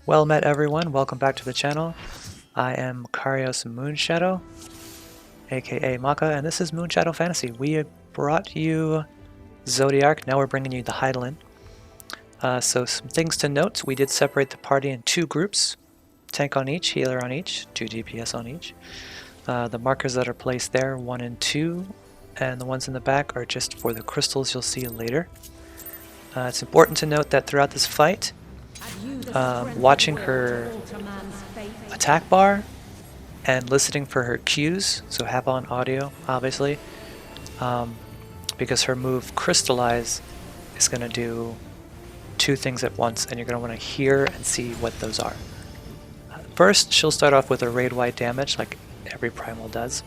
Well met everyone, welcome back to the channel. I am Karios Moonshadow, aka Maka, and this is Moonshadow Fantasy. We brought you Zodiac, now we're bringing you the Hydaelyn. So some things to note, we did separate the party in two groups. Tank on each, healer on each, 2 DPS on each. The markers that are placed there, 1 and 2, and the ones in the back are just for the crystals you'll see later. It's important to note that throughout this fight, watching her attack bar and listening for her cues, so have on audio obviously, because her move Crystallize is going to do two things at once and you're going to want to hear and see what those are. First, she'll start off with a raid-wide damage like every primal does,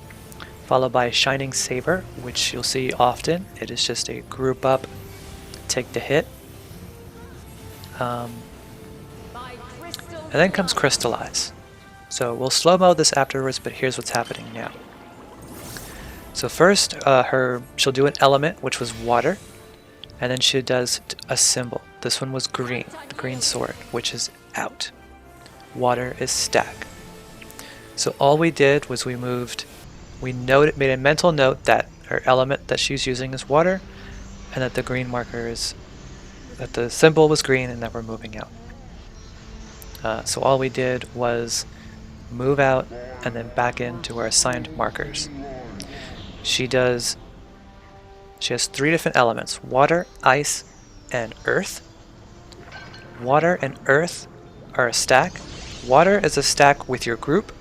followed by Shining Saber, which you'll see often. It is just a group up, take the hit. And then comes Crystallize. So we'll slow-mo this afterwards, but here's what's happening now. So first, she'll do an element, which was water, and then she does a symbol. This one was green, the green sword, which is out. Water is stack. So all we did was we made a mental note that her element that she's using is water, and that the green marker is, that the symbol was green, and that we're moving out. So all we did was move out and then back into our assigned markers. She has 3 different elements: water, ice, and earth. Water and earth are a stack. Water is a stack with your group.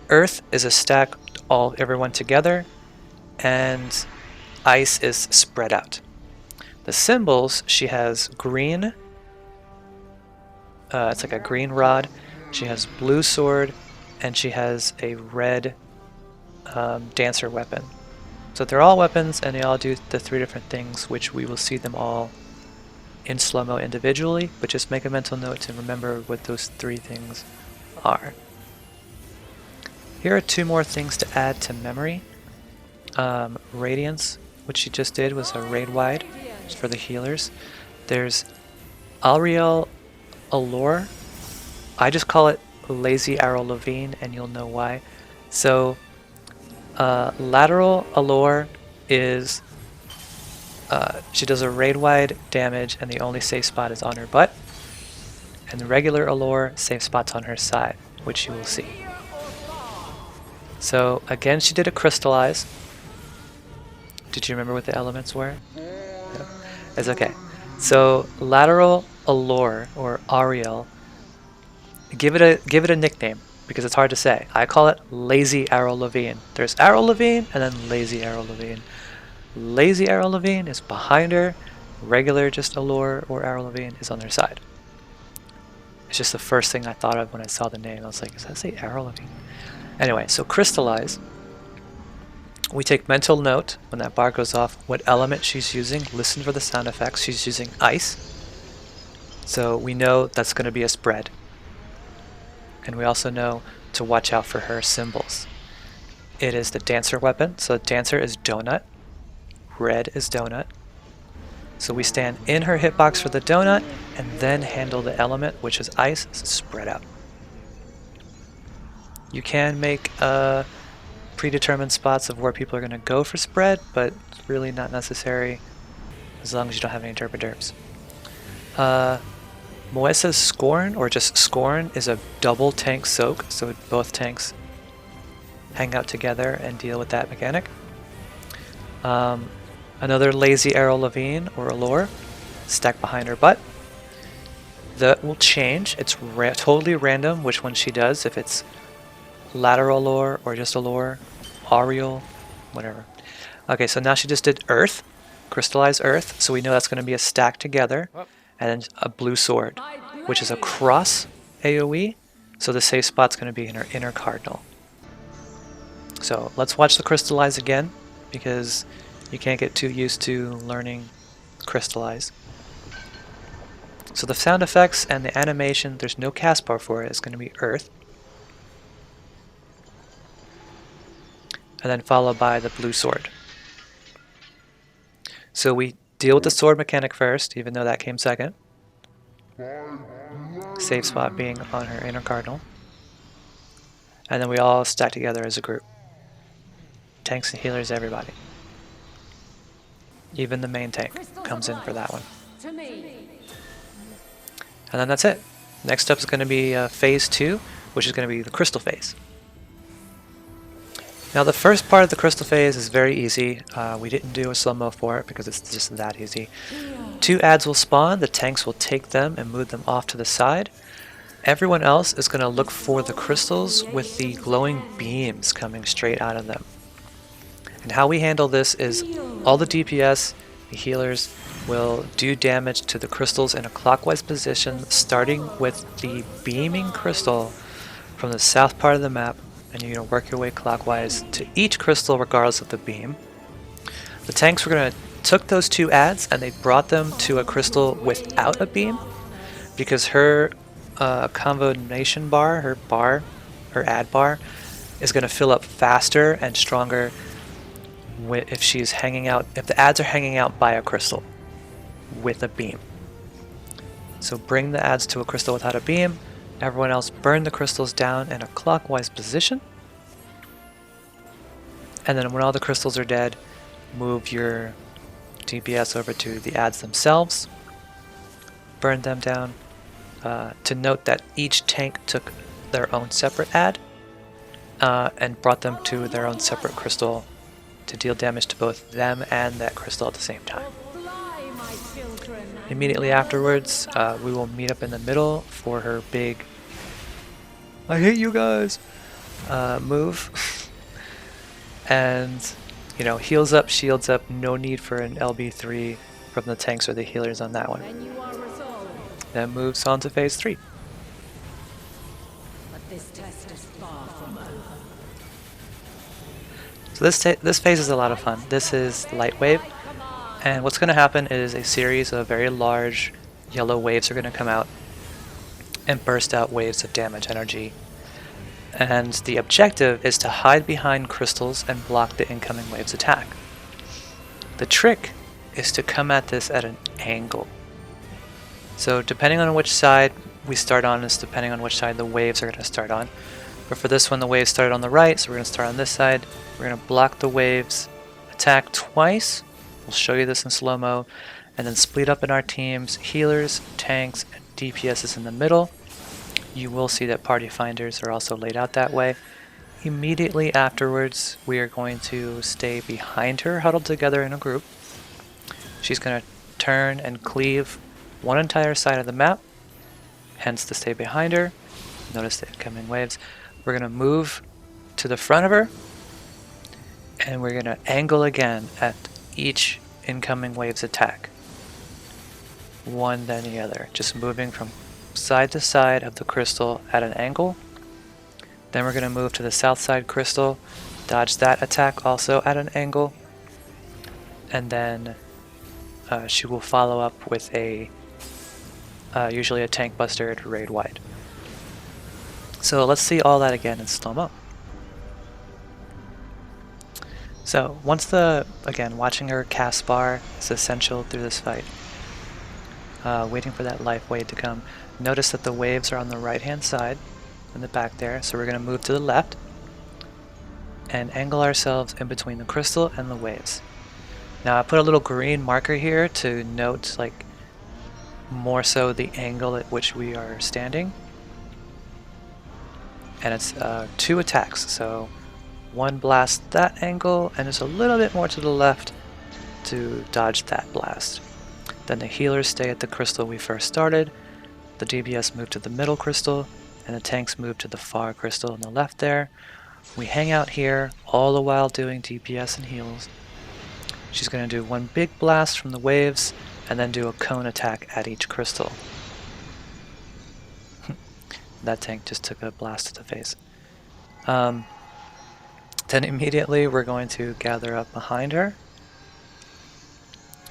Earth is a stack everyone together, and ice is spread out. The symbols, she has green, it's like a green rod, she has blue sword, and she has a red dancer weapon. So they're all weapons and they all do the 3 different things, which we will see them all in slow-mo individually, but just make a mental note to remember what those 3 things are. Here are 2 more things to add to memory. Radiance, which she just did, was a raid-wide for the healers. There's Ariel Allure. I just call it Lazy Arrow Levine, and you'll know why. So lateral allure is she does a raid-wide damage and the only safe spot is on her butt, and the regular allure, safe spots on her side, which you will see. So again, she did a Crystallize. Did you remember what the elements were? No. It's okay. So lateral allure, or Ariel, give it a nickname because it's hard to say. I call it Lazy Arrow Levine. There's Arrow Levine and then Lazy Arrow Levine. Lazy Arrow Levine is behind her. Regular just Allure or Arrow Levine is on their side. It's just the first thing I thought of when I saw the name. I was like, does that say Arrow Levine? Anyway, so Crystallize. We take mental note when that bar goes off what element she's using. Listen for the sound effects. She's using ice. So we know that's going to be a spread. And we also know to watch out for her symbols. It is the dancer weapon, so dancer is donut, red is donut. So we stand in her hitbox for the donut and then handle the element, which is ice, so spread out. You can make predetermined spots of where people are going to go for spread, but it's really not necessary as long as you don't have any derp-a-derps. Moesa's Scorn, or just Scorn, is a double tank soak, so both tanks hang out together and deal with that mechanic. Another Lazy Arrow Levine, or Allure, stack behind her butt. That will change. It's totally random which one she does, if it's lateral Allure or just Allure, Ariel, whatever. Okay, so now she just did Earth, Crystallize Earth, so we know that's going to be a stack together. And then a blue sword, which is a cross AoE, so the safe spot's going to be in her inner cardinal. So let's watch the Crystallize again, because you can't get too used to learning Crystallize. So the sound effects and the animation, there's no cast bar for it, it's going to be Earth. And then followed by the blue sword. So we deal with the sword mechanic first, even though that came second. Safe spot being on her inner cardinal. And then we all stack together as a group. Tanks and healers, everybody. Even the main tank comes in for that one. And then that's it. Next up is going to be phase 2, which is going to be the crystal phase. Now the first part of the crystal phase is very easy. We didn't do a slow-mo for it because it's just that easy. 2 adds will spawn, the tanks will take them and move them off to the side. Everyone else is going to look for the crystals with the glowing beams coming straight out of them. And how we handle this is all the DPS, the healers, will do damage to the crystals in a clockwise position, starting with the beaming crystal from the south part of the map, and you're going to work your way clockwise to each crystal regardless of the beam. The tanks were going to took those 2 adds and they brought them to a crystal without a beam, because her combination bar, her add bar, is going to fill up faster and stronger if she's hanging out, if the adds are hanging out by a crystal with a beam. So bring the adds to a crystal without a beam. Everyone else burn the crystals down in a clockwise position. And then when all the crystals are dead, move your DPS over to the adds themselves. Burn them down. To note that each tank took their own separate add and brought them to their own separate crystal to deal damage to both them and that crystal at the same time. Immediately afterwards, we will meet up in the middle for her big "I hate you guys" move. And, you know, heals up, shields up, no need for an LB3 from the tanks or the healers on that one. Then moves on to phase 3. But this test is far from over. So this phase is a lot of fun. This is Light Wave, and what's going to happen is a series of very large yellow waves are going to come out and burst out waves of damage energy. And the objective is to hide behind crystals and block the incoming wave's attack. The trick is to come at this at an angle. So depending on which side we start on is depending on which side the waves are going to start on. But for this one, the waves started on the right, so we're going to start on this side. We're going to block the waves, attack twice. We'll show you this in slow-mo. And then split up in our teams, healers, tanks, and DPSs in the middle. You will see that party finders are also laid out that way. Immediately afterwards, we are going to stay behind her, huddled together in a group. She's going to turn and cleave one entire side of the map, hence the stay behind her. Notice the incoming waves. We're going to move to the front of her, and we're going to angle again at each incoming wave's attack. One then the other, just moving from side to side of the crystal at an angle. Then we're going to move to the south side crystal, dodge that attack also at an angle, and then she will follow up with a usually a tank buster to raid wide. So let's see all that again in slow-mo. So once again, watching her cast bar is essential through this fight. Waiting for that life wave to come. Notice that the waves are on the right hand side in the back there, so we're going to move to the left and angle ourselves in between the crystal and the waves. Now I put a little green marker here to note like more so the angle at which we are standing, and it's 2 attacks, so one blast that angle and it's a little bit more to the left to dodge that blast. Then the healers stay at the crystal we first started, the DPS move to the middle crystal, and the tanks move to the far crystal on the left there. We hang out here, all the while doing DPS and heals. She's going to do one big blast from the waves, and then do a cone attack at each crystal. That tank just took a blast to the face. Then immediately we're going to gather up behind her.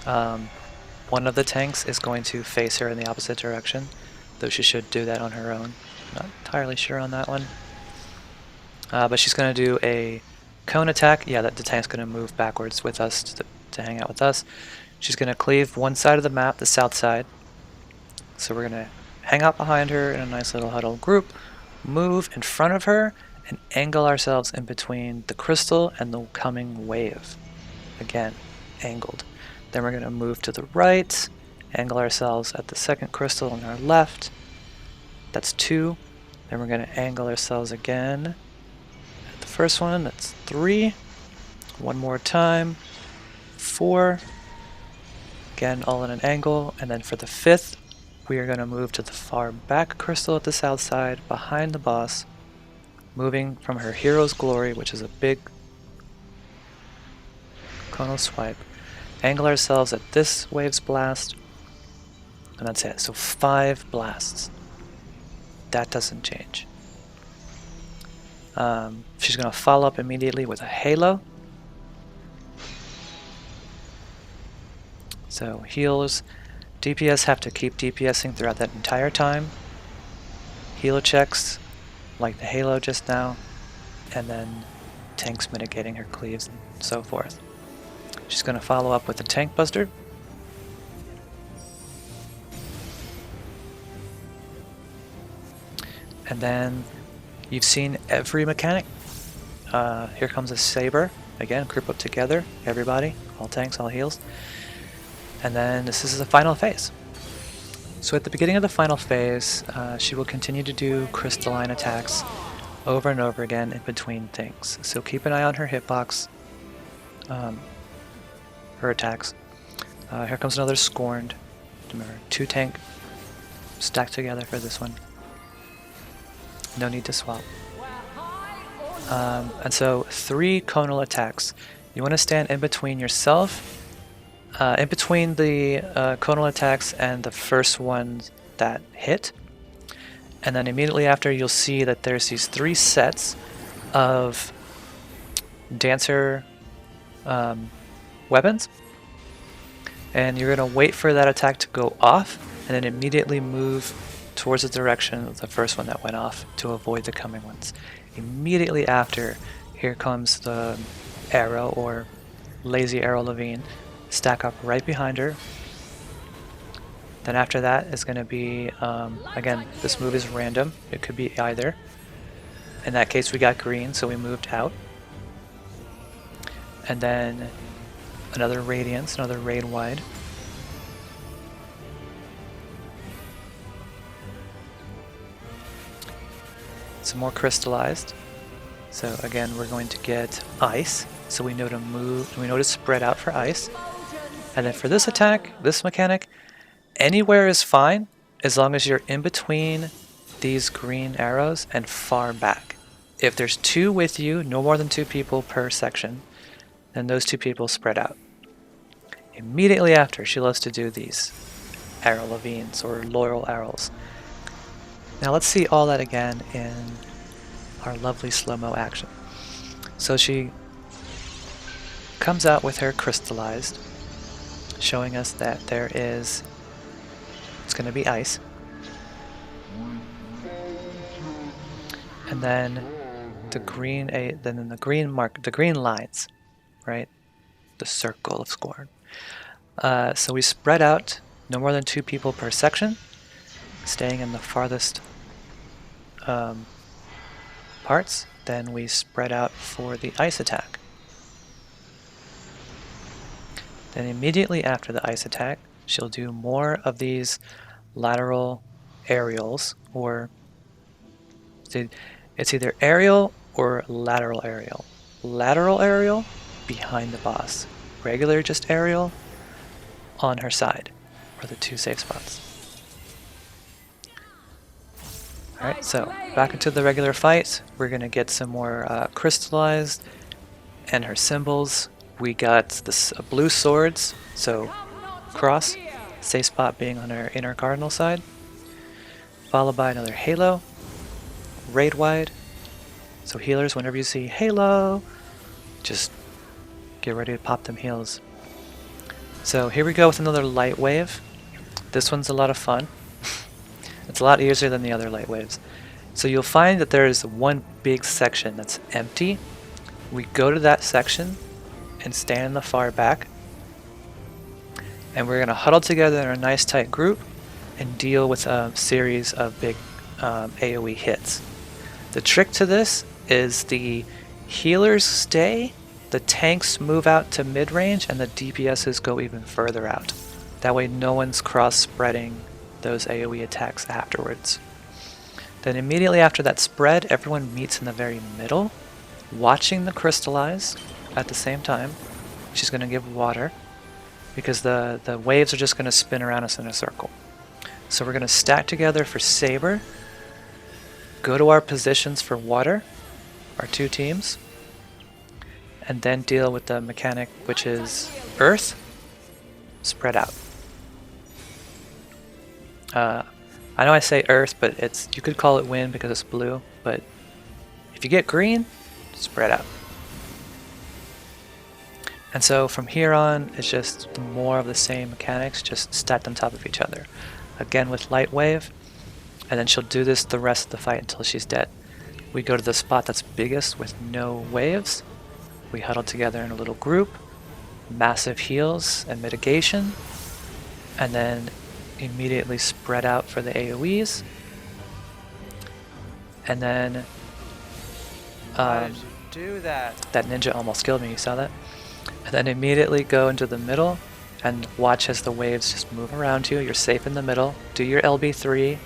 One of the tanks is going to face her in the opposite direction, though she should do that on her own. Not entirely sure on that one. But she's going to do a cone attack. Yeah, the tank's going to move backwards with us to hang out with us. She's going to cleave one side of the map, the south side. So we're going to hang out behind her in a nice little huddle group, move in front of her, and angle ourselves in between the crystal and the coming wave. Again, angled. Then we're going to move to the right, angle ourselves at the second crystal on our left. That's 2. Then we're going to angle ourselves again at the first one. That's 3. One more time. 4. Again, all in an angle. And then for the 5th, we are going to move to the far back crystal at the south side, behind the boss, moving from her Hero's Glory, which is a big conal swipe. Angle ourselves at this wave's blast, and that's it. So 5 blasts. That doesn't change. She's going to follow up immediately with a halo. So heals, DPS have to keep DPSing throughout that entire time. Heal checks, like the halo just now, and then tanks mitigating her cleaves and so forth. She's going to follow up with the tank buster. And then you've seen every mechanic. Here comes a saber. Again, group up together, everybody, all tanks, all heals. And then this is the final phase. So at the beginning of the final phase, she will continue to do crystalline attacks over and over again in between things. So keep an eye on her hitbox, her attacks. Here comes another Scorned. Remember, 2 tank stacked together for this one. No need to swap. And so 3 conal attacks. You want to stand in between yourself, in between the conal attacks and the first one that hit. And then immediately after, you'll see that there's these 3 sets of dancer weapons. And you're going to wait for that attack to go off, and then immediately move towards the direction of the first one that went off to avoid the coming ones. Immediately after, here comes the arrow, or lazy arrow Levine. Stack up right behind her. Then after that is going to be, again, this move is random. It could be either. In that case, we got green, so we moved out. And then another Radiance, another Raid Wide. Some more Crystallized. So again, we're going to get Ice. So we know to move, we know to spread out for Ice. And then for this attack, this mechanic, anywhere is fine as long as you're in between these green arrows and far back. If there's 2 with you, no more than 2 people per section, then those 2 people spread out. Immediately after, she loves to do these arrow Levines or laurel arrows. Now let's see all that again in our lovely slow-mo action. So she comes out with her crystallized, showing us that there is, it's going to be ice. And then the green, then the green mark, the green lines, right? The circle of scorn. So we spread out, no more than 2 people per section, staying in the farthest parts. Then we spread out for the ice attack. Then immediately after the ice attack, she'll do more of these lateral aerials, or it's either aerial or lateral aerial. Lateral aerial behind the boss. Regular just aerial on her side, or the 2 safe spots. Alright, so back into the regular fight. We're going to get some more crystallized and her symbols. We got this blue swords, so cross, safe spot being on her inner cardinal side. Followed by another halo, raid wide. So healers, whenever you see halo, just get ready to pop them heals. So here we go with another light wave. This one's a lot of fun. It's a lot easier than the other light waves. So you'll find that there is one big section that's empty. We go to that section and stand in the far back. And we're going to huddle together in a nice tight group. and deal with a series of big AoE hits. The trick to this is the healers stay, the tanks move out to mid-range, and the DPSs go even further out. That way no one's cross-spreading those AoE attacks afterwards. Then immediately after that spread, everyone meets in the very middle, watching the crystallize at the same time. She's going to give water, because the waves are just going to spin around us in a circle. So we're going to stack together for Saber, go to our positions for water, our two teams, and then deal with the mechanic, which is earth, spread out. I know I say earth, but you could call it wind because it's blue, but if you get green, spread out. And so from here on, it's just more of the same mechanics, just stacked on top of each other. Again with light wave, and then she'll do this the rest of the fight until she's dead. We go to the spot that's biggest with no waves. We huddle together in a little group, massive heals and mitigation, and then immediately spread out for the AoEs. And then Why did you do that? that ninja almost killed me, you saw that? And then immediately go into the middle and watch as the waves just move around you. You're safe in the middle. Do your LB3.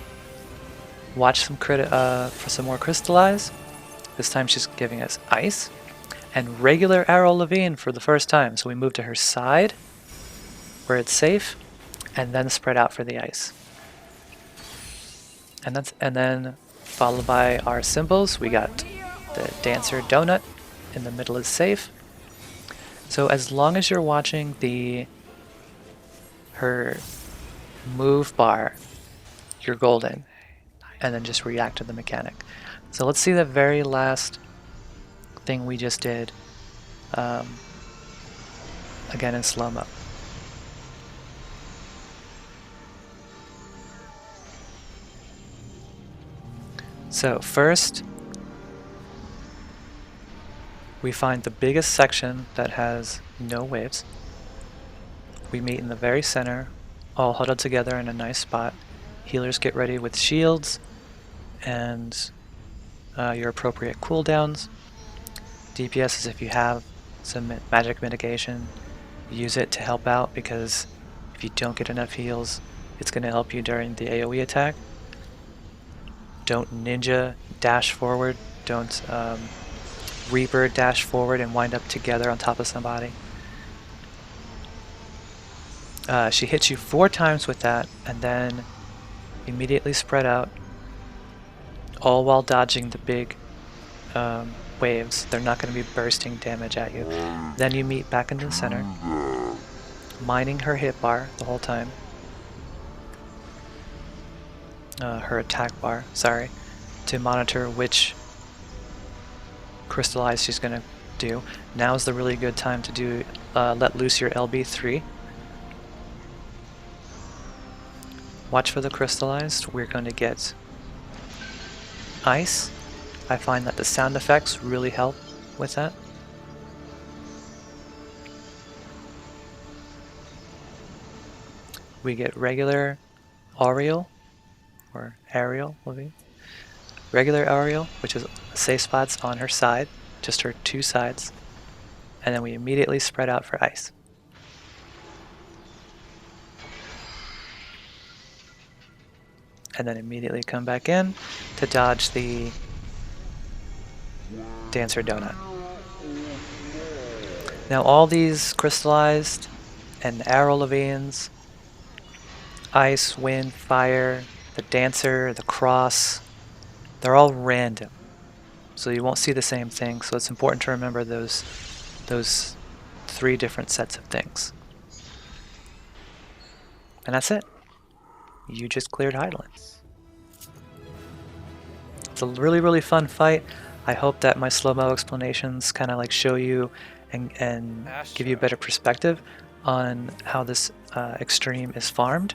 Watch some for some more crystallize. This time she's giving us ice. And regular Arrow Levine for the first time. So we move to her side where it's safe, and then spread out for the ice. And then followed by our symbols. We got the dancer donut in the middle is safe. So as long as you're watching her move bar, you're golden, and then just react to the mechanic. So let's see the very last thing we just did again in slow-mo. So first, we find the biggest section that has no waves. We meet in the very center, all huddled together in a nice spot. Healers get ready with shields and your appropriate cooldowns. DPS is if you have some magic mitigation, use it to help out, because if you don't get enough heals, it's going to help you during the AoE attack. Don't ninja dash forward. Don't Reaper dash forward and wind up together on top of somebody. She hits you 4 times with that, and then immediately spread out, all while dodging the big waves. They're not going to be bursting damage at you. Then you meet back into the center, mining her hit bar the whole time. Her attack bar, sorry, to monitor which crystallize she's going to do. Now is the really good time to do let loose your LB3. Watch for the crystallized. We're going to get ice. I find that the sound effects really help with that. We get regular Aerial, or Aerial will be. Regular Aerial, which is safe spots on her side, just her 2 sides. And then we immediately spread out for ice. And then immediately come back in to dodge the Dancer Donut. Now all these crystallized and arrow Levines, ice, wind, fire, the dancer, the cross, they're all random. So you won't see the same thing, so it's important to remember those 3 different sets of things. And that's it. You just cleared Highlands. It's a really, really fun fight. I hope that my slow-mo explanations kind of like show you and give you a better perspective on how this extreme is farmed.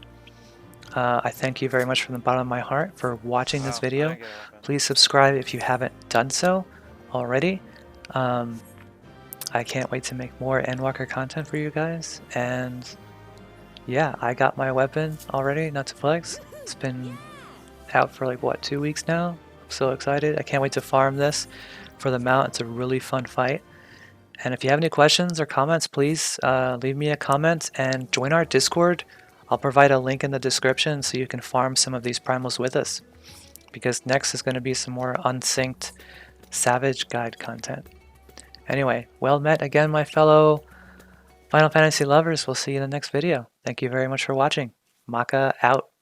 I thank you very much from the bottom of my heart for watching this video. Please subscribe if you haven't done so already. I can't wait to make more Endwalker content for you guys, and yeah, I got my weapon already, not to flex. It's been out for like, what, 2 weeks now? I'm so excited. I can't wait to farm this for the mount. It's a really fun fight. And if you have any questions or comments, please leave me a comment and join our Discord. I'll provide a link in the description so you can farm some of these primals with us. Because next is going to be some more unsynced Savage Guide content. Anyway, well met again, my fellow Final Fantasy lovers. We'll see you in the next video. Thank you very much for watching. Maka out.